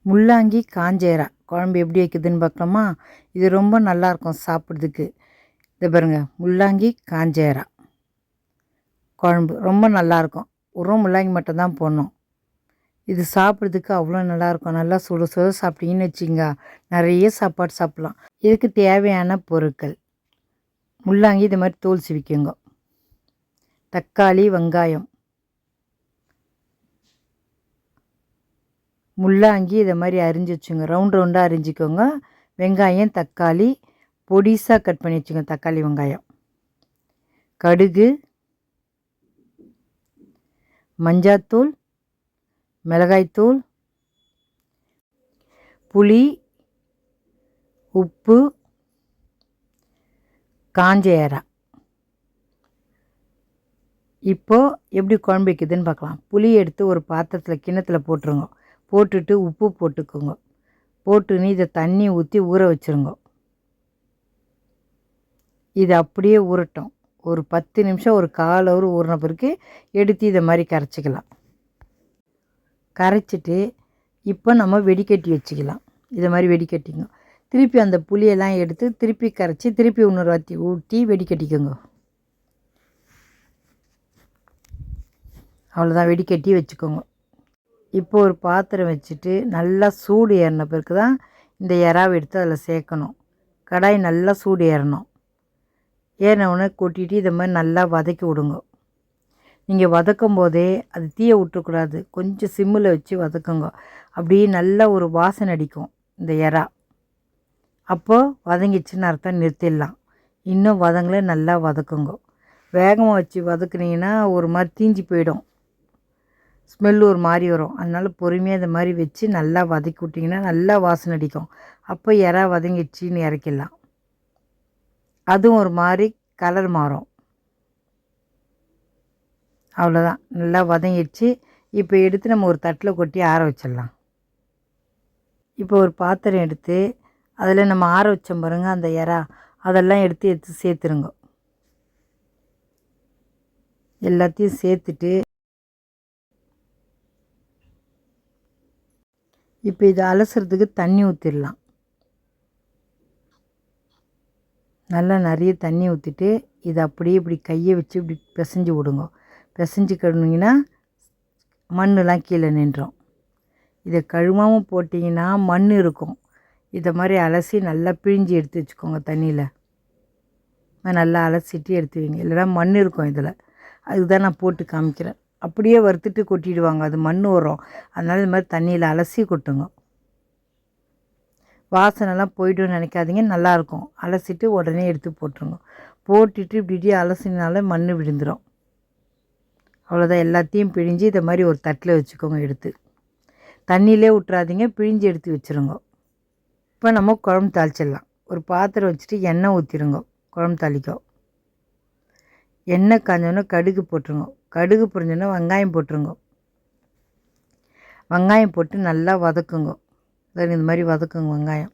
முள்ளாங்கி காஞ்சேரா குழம்பு எப்படி வைக்குதுன்னு பார்க்கலாமா? இது ரொம்ப நல்லாயிருக்கும் சாப்பிட்றதுக்கு. இதை பாருங்கள், முள்ளாங்கி காஞ்சேரா குழம்பு ரொம்ப நல்லாயிருக்கும். வெறும் முள்ளாங்கி மட்டும்தான் போடணும். இது சாப்பிட்றதுக்கு அவ்வளோ நல்லாயிருக்கும். நல்லா சுட சுட சாப்பிட்டீங்கன்னு வச்சிங்க, நிறைய சாப்பாடு சாப்பிட்லாம். இதுக்கு தேவையான பொருட்கள்: முள்ளாங்கி இது மாதிரி தோல் சீவிக்கோங்க, தக்காளி, வெங்காயம். முள்ளாங்கி இதை மாதிரி அரிஞ்சு வச்சுங்க, ரவுண்ட் ரவுண்டாக அரிஞ்சிக்கோங்க. வெங்காயம், தக்காளி பொடிசாக கட் பண்ணி வச்சுங்க. தக்காளி, வெங்காயம், கடுகு, மஞ்சாத்தூள், மிளகாய்த்தூள், புளி, உப்பு, காஞ்ச ஏரா. இப்போது எப்படி குழம்பு வைக்குதுன்னு பார்க்கலாம். புளி எடுத்து ஒரு பாத்திரத்தில் கிண்ணத்தில் போட்டுருங்க. போட்டுட்டு உப்பு போட்டுக்கோங்க. போட்டுன்னு இதை தண்ணி ஊற்றி ஊற வச்சுருங்க. இது அப்படியே ஊறட்டும். ஒரு 10 நிமிஷம், ஒரு கால் ஹவர் ஊறின பிறகு எடுத்து இதை மாதிரி கரைச்சிக்கலாம். கரைச்சிட்டு இப்போ நம்ம வெடிக்கட்டி வச்சுக்கலாம். இதை மாதிரி வெடிக்கட்டிங்க. திருப்பி அந்த புளியெல்லாம் எடுத்து திருப்பி கரைச்சி திருப்பி இன்னொரு வாட்டி ஊற்றி வெடிக்கட்டிக்கோங்க. அவ்வளோதான், வெடிக்கட்டி வச்சுக்கோங்க. இப்போ ஒரு பாத்திரம் வச்சுட்டு நல்லா சூடு ஏறின பிறகு தான் இந்த இறாவை எடுத்து அதில் சேர்க்கணும். கடாய் நல்லா சூடு ஏறணும். ஏறினவுடனே கொட்டிட்டு இதை மாதிரி நல்லா வதக்கி விடுங்க. நீங்கள் வதக்கும் போதே அது தீயை விட்டுறக்கூடாது. கொஞ்சம் சிம்மில் வச்சு வதக்குங்க. அப்படியே நல்லா ஒரு வாசனை அடிக்கும் இந்த இறா. அப்போது வதங்கிடுச்சின்னு அர்த்தம், நிறுத்திடலாம். இன்னும் வதங்கலை, நல்லா வதக்குங்க. வேகமாக வச்சு வதக்குனீங்கன்னா ஒரு மாதிரி தீஞ்சு போயிடும், ஸ்மெல் ஒரு மாதிரி வரும். அதனால் பொறுமையாக இந்த மாதிரி வச்சு நல்லா வதக்கி விட்டிங்கன்னா நல்லா வாசனை அடிக்கும். அப்போ இறா வதங்கிடுச்சின்னு இறக்கிடலாம். அதுவும் ஒரு மாதிரி கலர் மாறும். அவ்வளோதான், நல்லா வதங்கிடுச்சு. இப்போ எடுத்து நம்ம ஒரு தட்டில் கொட்டி ஆற வச்சிடலாம். இப்போ ஒரு பாத்திரம் எடுத்து அதில் நம்ம ஆற வச்சோம் பாருங்க அந்த இறா, அதெல்லாம் எடுத்து சேர்த்துருங்க. எல்லாத்தையும் சேர்த்துட்டு இப்போ இதை அலசுறதுக்கு தண்ணி ஊற்றிடலாம். நல்லா நிறைய தண்ணி ஊற்றிட்டு இதை அப்படியே இப்படி கையை வச்சு இப்படி பிசைஞ்சு விடுங்க. பிசைஞ்சு கழுவினீங்கன்னா மண்ணெலாம் கீழே நின்றோம். இதை கழுவாமல் போட்டிங்கன்னா மண் இருக்கும். இதை மாதிரி அலசி நல்லா பிழிஞ்சு எடுத்து வச்சுக்கோங்க. தண்ணியில் நல்லா அலசிட்டு எடுத்து வைங்க, இல்லைனா மண் இருக்கும் இதில். அதுக்கு தான் நான் போட்டு காமிக்கிறேன். அப்படியே வறுத்துட்டு கொட்டிடுவாங்க, அது மண் வரும். அதனால் இது மாதிரி தண்ணியில் அலசி கொட்டுங்க. வாசனைலாம் போய்டுன்னு நினைக்காதீங்க, நல்லாயிருக்கும். அலசிட்டு உடனே எடுத்து போட்டுருங்க. போட்டுட்டு இப்படி அலசினால மண் விழுந்துடும். அவ்வளோதான், எல்லாத்தையும் பிழிஞ்சு இதை மாதிரி ஒரு தட்டில் வச்சுக்கோங்க. எடுத்து தண்ணியிலே விட்றாதீங்க, பிழிஞ்சு எடுத்து வச்சுருங்க. இப்போ நம்ம குழம்பு தாளிச்சிடலாம். ஒரு பாத்திரம் வச்சுட்டு எண்ணெய் ஊற்றிடுங்க. குழம்பு தாளிக்கும். எண்ணெய் காஞ்சோன்னா கடுகு போட்டுருங்க. கடுகு பொரிஞ்சோன்னா வெங்காயம் போட்டுருங்க. வெங்காயம் போட்டு நல்லா வதக்குங்க. இந்த மாதிரி வதக்குங்க வெங்காயம்.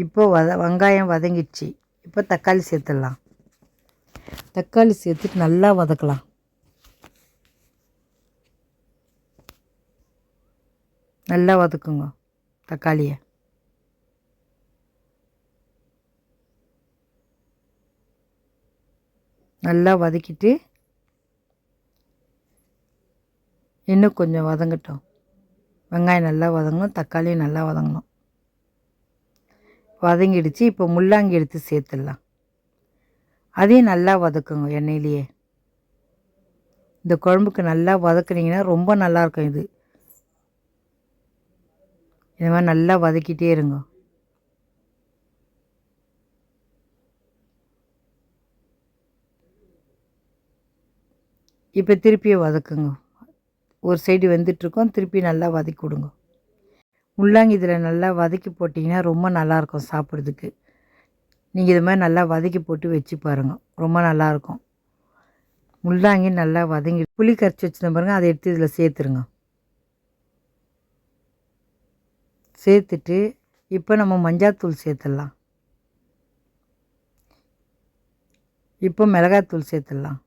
இப்போ வெங்காயம் வதங்கிடுச்சு. இப்போ தக்காளி சேர்த்துடலாம். தக்காளி சேர்த்துட்டு நல்லா வதக்கலாம். நல்லா வதக்குங்க தக்காளியை. நல்லா வதக்கிட்டு இன்னும் கொஞ்சம் வதங்கட்டும். வெங்காயம் நல்லா வதங்கணும், தக்காளியும் நல்லா வதங்கணும். வதங்கிடுச்சு. இப்போ முள்ளாங்கி எடுத்து சேர்த்துடலாம். அதையும் நல்லா வதக்குங்க எண்ணெயிலேயே. இந்த குழம்புக்கு நல்லா வதக்குனீங்கன்னா ரொம்ப நல்லாயிருக்கும். இது மாதிரி நல்லா வதக்கிட்டே இருங்க. இப்போ திருப்பியும் வதக்குங்க. ஒரு சைடு வெந்துட்டுருக்கோம், திருப்பி நல்லா வதக்கி விடுங்க. முள்ளாங்கி இதில் நல்லா வதக்கி போட்டிங்கன்னா ரொம்ப நல்லாயிருக்கும் சாப்பிட்றதுக்கு. நீங்கள் இது மாதிரி நல்லா வதக்கி போட்டு வச்சு பாருங்கள், ரொம்ப நல்லாயிருக்கும். முள்ளாங்கி நல்லா வதங்கி புளி கரைச்சி வச்சுருந்த பாருங்கள், அதை எடுத்து இதில் சேர்த்துருங்க. சேர்த்துட்டு இப்போ நம்ம மஞ்சாத்தூள் சேர்த்துடலாம். இப்போ மிளகாத்தூள் சேர்த்துடலாம்.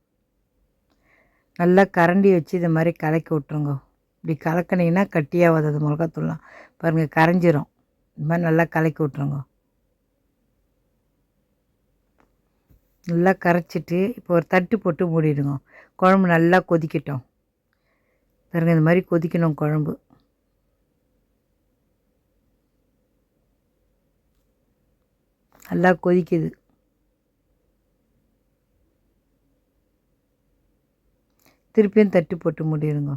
நல்லா கரண்டி வச்சு இது மாதிரி கலக்கி விட்ருங்க. இப்படி கலக்கினீங்கன்னா கட்டியாகாது அது மிளகாத்தூள்லாம். பாருங்கள் கரைஞ்சிரும். இது மாதிரி நல்லா கலக்கி விட்ருங்க. நல்லா கரைச்சிட்டு இப்போ ஒரு தட்டு போட்டு மூடிடுங்க. குழம்பு நல்லா கொதிக்கட்டும். பாருங்கள் இந்த மாதிரி கொதிக்கணும் குழம்பு. நல்லா கொதிக்குது. திருப்பியும் தட்டு போட்டு மூடிடுங்க.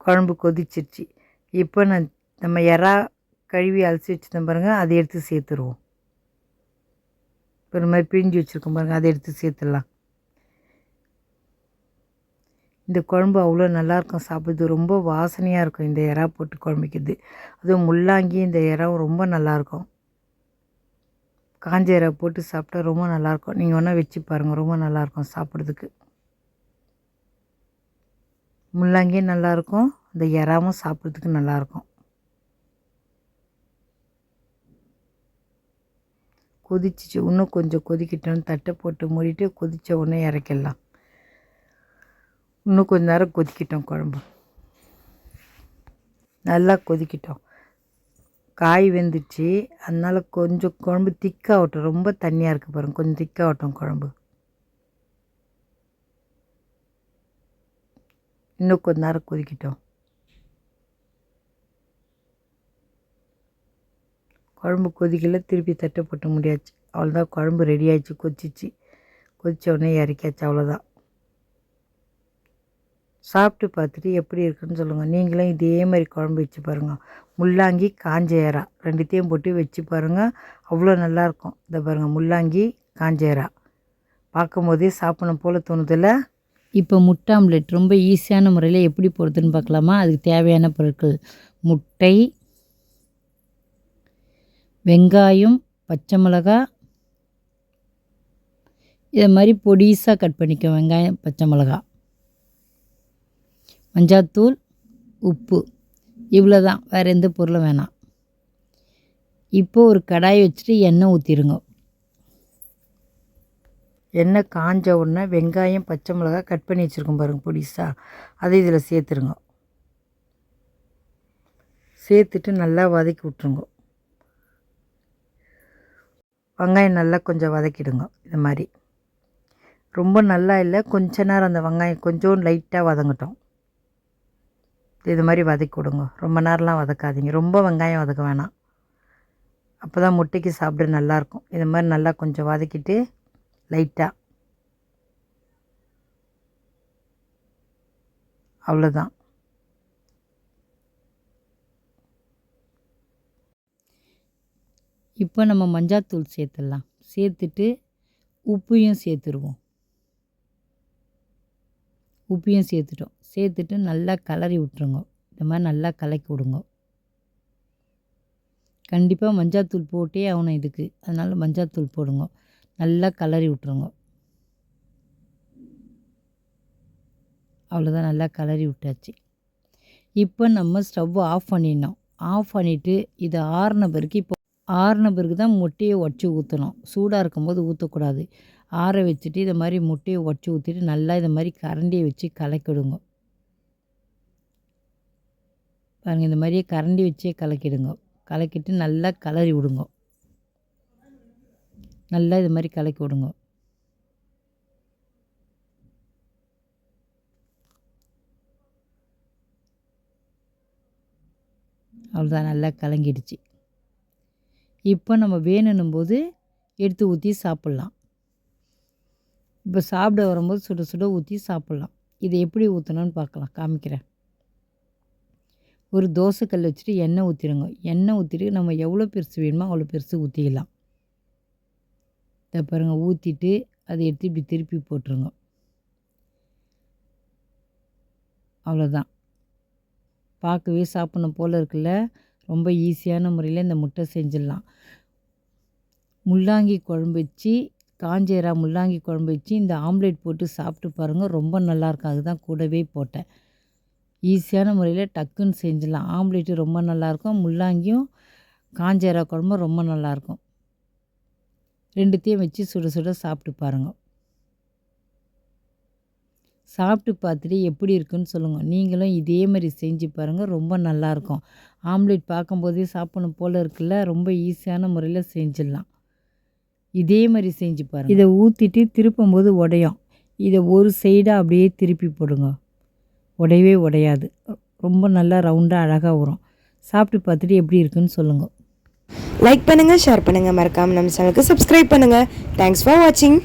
குழம்பு கொதிச்சிருச்சு. இப்போ நம்ம இறா கழுவி அலசி வச்சுருந்தோம் பாருங்கள், அதை எடுத்து சேர்த்துருவோம். இப்போ இந்த மாதிரி பிழிஞ்சு வச்சுருக்கோம் பாருங்கள், அதை எடுத்து சேர்த்துடலாம். இந்த குழம்பு அவ்வளோ நல்லாயிருக்கும் சாப்பிட்றது. ரொம்ப வாசனையாக இருக்கும் இந்த இறா போட்டு குழம்பிக்கிறது. அதுவும் முள்ளாங்கி இந்த இறாவும் ரொம்ப நல்லாயிருக்கும். காஞ்ச இறா போட்டு சாப்பிட்டா ரொம்ப நல்லாயிருக்கும். நீங்கள் வேணால் வச்சு பாருங்கள், ரொம்ப நல்லாயிருக்கும் சாப்பிட்றதுக்கு. முள்ளங்கியும் நல்லாயிருக்கும், இந்த இறாவும் சாப்பிட்றதுக்கு நல்லாயிருக்கும். கொதிச்சிச்சு. இன்னும் கொஞ்சம் கொதிக்கிட்டோன்னு தட்டை போட்டு மூடிட்டு கொதித்த உடனே இறக்கிடலாம். இன்னும் கொஞ்ச நேரம் கொதிக்கிட்டோம் குழம்பு. நல்லா கொதிக்கிட்டோம். காய் வெந்துச்சு, அதனால் கொஞ்சம் குழம்பு திக்காகட்டும். ரொம்ப தண்ணியாக இருக்குது பாருங்கள், கொஞ்சம் திக்காகட்டும் குழம்பு. இன்னும் கொஞ்ச நேரம் கொதிக்கிட்டோம். குழம்பு கொதிக்கல, திருப்பி தட்டை போட்டு முடியாச்சு. அவ்வளோதான், குழம்பு ரெடி ஆகிடுச்சு. கொதிச்சிச்சு. கொதித்த உடனே இறக்கியாச்சு, அவ்வளோதான். சாப்பிட்டு பார்த்துட்டு எப்படி இருக்குன்னு சொல்லுங்கள். நீங்களும் இதே மாதிரி குழம்பு வச்சு பாருங்கள். முள்ளாங்கி காஞ்ச இறா ரெண்டுத்தையும் போட்டு வச்சு பாருங்கள், அவ்வளோ நல்லாயிருக்கும். இதை பாருங்கள், முள்ளாங்கி காஞ்ச இறா பார்க்கும்போதே சாப்பிடணும் போல் தோணுதில்ல. இப்போ முட்டை ஆம்லெட் ரொம்ப ஈஸியான முறையில் எப்படி போடுறதுன்னு பார்க்கலாமா? அதுக்கு தேவையான பொருட்கள்: முட்டை, வெங்காயம், பச்சை மிளகா, இதை மாதிரி பொடிசாக கட் பண்ணிக்கோ. வெங்காயம், பச்சை மிளகா, மஞ்சாத்தூள், உப்பு, இவ்வளோ தான். வேறு எந்த பொருளும் வேணாம். இப்போது ஒரு கடாயை வச்சுட்டு எண்ணெய் ஊற்றிடுங்க. எண்ணெய் காஞ்ச உடனே வெங்காயம், பச்சை மிளகா கட் பண்ணி வச்சுருக்கோம் பாருங்கள் பொடிசா, அதை இதில் சேர்த்துருங்க. சேர்த்துட்டு நல்லா வதக்கி விட்ருங்க. வெங்காயம் நல்லா கொஞ்சம் வதக்கிடுங்க. இது மாதிரி ரொம்ப நல்லா இல்லை, கொஞ்ச நேரம் அந்த வெங்காயம் கொஞ்சம் லைட்டாக வதங்கட்டும். இது மாதிரி வதக்கி விடுங்க. ரொம்ப நேரம்லாம் வதக்காதீங்க, ரொம்ப வெங்காயம் வதக்க வேணாம். அப்போ தான் முட்டைக்கு சாப்பிட நல்லாயிருக்கும். இது மாதிரி நல்லா கொஞ்சம் வதக்கிட்டு லைட்டாக, அவ்வளோதான். இப்போ நம்ம மஞ்சாத்தூள் சேர்த்துடலாம். சேர்த்துட்டு உப்பையும் சேர்த்துருவோம். உப்பையும் சேர்த்துட்டோம். சேர்த்துட்டு நல்லா கிளறி விட்ருங்க. இந்த மாதிரி நல்லா கலக்கி விடுங்க. கண்டிப்பாக மஞ்சாத்தூள் போட்டே ஆகணும் இதுக்கு, அதனால் மஞ்சாத்தூள் போடுங்க. நல்லா கிளறி விட்ருங்க. அவ்வளோதான், நல்லா கிளறி விட்டாச்சு. இப்போ நம்ம ஸ்டவ் ஆஃப் பண்ணிடணும். ஆஃப் பண்ணிவிட்டு இதை ஆறின பிறகு, இப்போ ஆறின பிறகு தான் முட்டையை உடச்சி ஊற்றணும். சூடாக இருக்கும்போது ஊற்றக்கூடாது. ஆற வச்சுட்டு இதை மாதிரி முட்டையை உடச்சி ஊற்றிட்டு நல்லா இதை மாதிரி கரண்டியை வச்சு கலக்கிடுங்க. பாருங்கள், இந்த மாதிரியே கரண்டி வச்சே கலக்கிடுங்க. கலக்கிட்டு நல்லா கிளறி விடுங்க. நல்லா இது மாதிரி கலக்கி விடுங்க. அவ்வளோதான், நல்லா கலங்கிடுச்சு. இப்போ நம்ம வேணுன்னும் போது எடுத்து ஊற்றி சாப்பிட்லாம். இப்போ சாப்பிட வரும்போது சுட சுட ஊற்றி சாப்பிட்லாம். இதை எப்படி ஊற்றணும்னு பார்க்கலாம், காமிக்கிறேன். ஒரு தோசைக்கல் வச்சுட்டு எண்ணெய் ஊற்றிடுங்க. எண்ணெய் ஊற்றிட்டு நம்ம எவ்வளோ பெருசு வேணுமோ அவ்வளோ பெருசு ஊற்றிக்கலாம். இதை பாருங்கள், ஊற்றிட்டு அதை எடுத்து இப்படி திருப்பி போட்டுருங்க. அவ்வளோதான். பார்க்கவே சாப்பிடணும் போல் இருக்குல்ல. ரொம்ப ஈஸியான முறையில் இந்த முட்டை செஞ்சிடலாம். முள்ளாங்கி குழம்பு வச்சு, காஞ்ச இறா முள்ளாங்கி குழம்பு வச்சு இந்த ஆம்லேட் போட்டு சாப்பிட்டு பாருங்கள், ரொம்ப நல்லாயிருக்கும். அதுதான் கூடவே போட்டேன். ஈஸியான முறையில் டக்குன்னு செஞ்சிடலாம். ஆம்லேட்டு ரொம்ப நல்லாயிருக்கும், முள்ளாங்கியும் காஞ்ச இறா குழம்பும் ரொம்ப நல்லாயிருக்கும். ரெண்டுத்தையும் வச்சு சுட சுட சாப்பிட்டு பாருங்கள். சாப்பிட்டு பார்த்துட்டு எப்படி இருக்குன்னு சொல்லுங்கள். நீங்களும் இதே மாதிரி செஞ்சு பாருங்கள், ரொம்ப நல்லாயிருக்கும். ஆம்லேட் பார்க்கும்போதே சாப்பிடணும் போல் இருக்குல்ல, ரொம்ப ஈஸியான முறையில் செஞ்சிடலாம். இதே மாதிரி செஞ்சு பாருங்கள். இதை ஊற்றிட்டு திருப்பும்போது உடையும். இதை ஒரு சைடாக அப்படியே திருப்பி போடுங்க, உடையவே உடையாது. ரொம்ப நல்லா ரவுண்டாக அழகாக வரும். சாப்பிட்டு பார்த்துட்டு எப்படி இருக்குன்னு சொல்லுங்கள். லைக் பண்ணுங்கள், ஷேர் பண்ணுங்கள், மறக்காமல் நம்ம சேனலுக்கு சப்ஸ்கிரைப் பண்ணுங்கள். தேங்க்ஸ் ஃபார் வாட்சிங்.